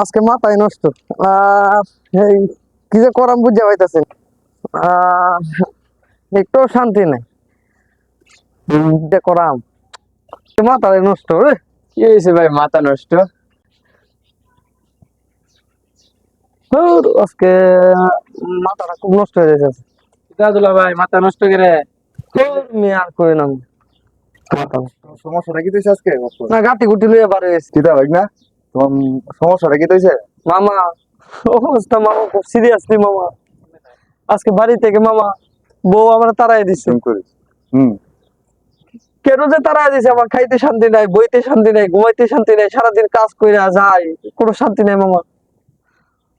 আজকে মাথায় নষ্ট। এই কি যে করাম বুঝতে পাইতেছেন। একটু শান্তি নাই। যে করাম মাথায় নষ্ট রে। কি হয়েছে ভাই, মাথা নষ্ট? আজকে মাথাটা খুব নষ্ট হয়ে যাচ্ছে। সিরাজুল্লাহ ভাই, মাথা নষ্ট করে? আর করি না মাথা নষ্ট। সমস্যাটা কি হয়েছে আজকে? না গাটি গুটি লইয়া বার হয়েছে। কিতা ভাই না, তোমার সমস্যাটা কি হয়েছে? মামা অবস্থা মামা খুব সিরিয়াসলি মামা। আজকে বাড়ি থেকে মামা বউ আমার তাড়াই দিচ্ছে। হুম। কেন যে তাড়াই দিছে, আমার খাইতে শান্তি নাই, বইতে শান্তি নাই, ঘুমাইতে শান্তি নাই, সারাদিন কাজ কইরা যায়, কোনো শান্তি নাই মামা।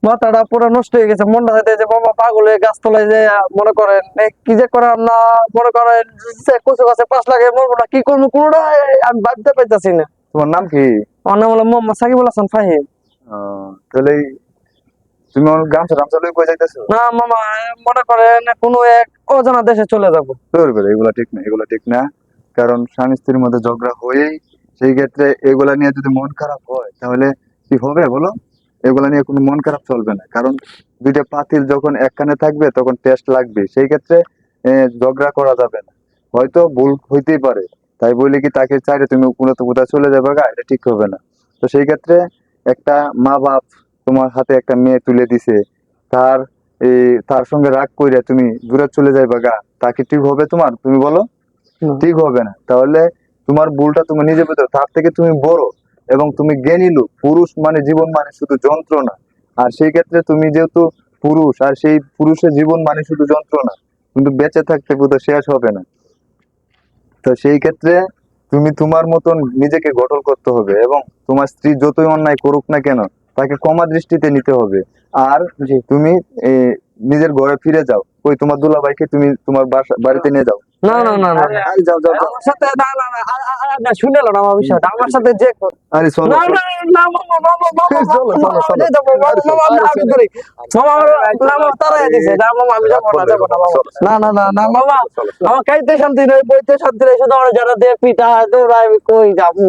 মাথাটা পুরো নষ্ট হয়ে গেছে। মনটা চাইতে যে বাবা পাগল হয়ে গাছতলায় যে মনে করেন কি যে করার না, মনে করেন কচু গাছে 5 লাখে মরবো না, কি করবো কোনোটা আমি ভাবতে পাইতেছি না। তোমার নাম কি? আমার নাম হলো মোহাম্মদ সাকিবুল হাসান ফাহিম। তাহলে তুমি আমার গামছা টামছা লই কই যাইতেছো? না মামা, মনে করেন কোনো এক অজানা দেশে চলে যাবো। তোর বেলা এগুলা ঠিক না, এগুলা ঠিক না। কারণ স্বামী স্ত্রীর মধ্যে ঝগড়া হয়েই সেই ক্ষেত্রে এগুলা নিয়ে যদি মন খারাপ হয় তাহলে কি হবে বলো? এগুলা নিয়ে কোনো মন খারাপ চলবে না। কারণ দুইটা পাতিল যখন একখানে থাকবে তখন টেস্ট লাগবে। সেই ক্ষেত্রে ঝগড়া করা যাবে না। হয়তো ভুল হইতেই পারে, তাই বলে কি তাকে চাইলে তুমি কোনো তো কোথাও চলে যাবে গা, এটা ঠিক হবে না। তো সেই ক্ষেত্রে একটা মা বাপ তোমার হাতে একটা মেয়ে তুলে দিছে, তার তার সঙ্গে রাগ কইরা তুমি দূরে চলে যাইবা গা, তা কি ঠিক হবে তোমার? তুমি বলো, ঠিক হবে না। তাহলে তোমার ভুলটা তুমি নিজে বুঝো, তার থেকে তুমি বড় এবং তুমি জ্ঞানী লোক। পুরুষ মানে জীবন মানে শুধু যন্ত্রণা। আর সেই ক্ষেত্রে তুমি যেহেতু পুরুষ, আর সেই পুরুষের জীবন মানে শুধু যন্ত্রণা, কিন্তু বেঁচে থাকতে বোধহয় শেষ হবে না। তো সেই ক্ষেত্রে তুমি তোমার মতন নিজেকে গঠন করতে হবে এবং তোমার স্ত্রী যতই অন্যায় করুক না কেন তাকে ক্ষমা দৃষ্টিতে নিতে হবে। আর জি। তুমি নিজের ঘরে ফিরে যাও। ওই তোমার দুলাভাইকে তুমি তোমার বাড়িতে নিয়ে যাও। না না না না, আরে যাও যাও যাও। আমার সাথে না না না না শুনে না আমার বিষয়টা, আমার সাথে যে আরে চলো না চলো। না না মামা মামা মামা চলো চলো চলো। আমি যাবো মামা মামা, আমি আগে করি মামা। না মামা তারাই দিছে, না মামা আমি যাবো না, যাবো না মামা। না না না না মামা, আমার খাইতে শান্তি নেই, বইতে শান্তি নেই, শুধু আমার যারা দিয়ে পিঠা দৌড়ায়, আমি কই যাবো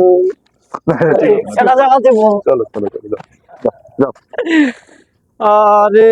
এটা জায়গা দেবো। চলো চলো চলো যাও যাও। আরে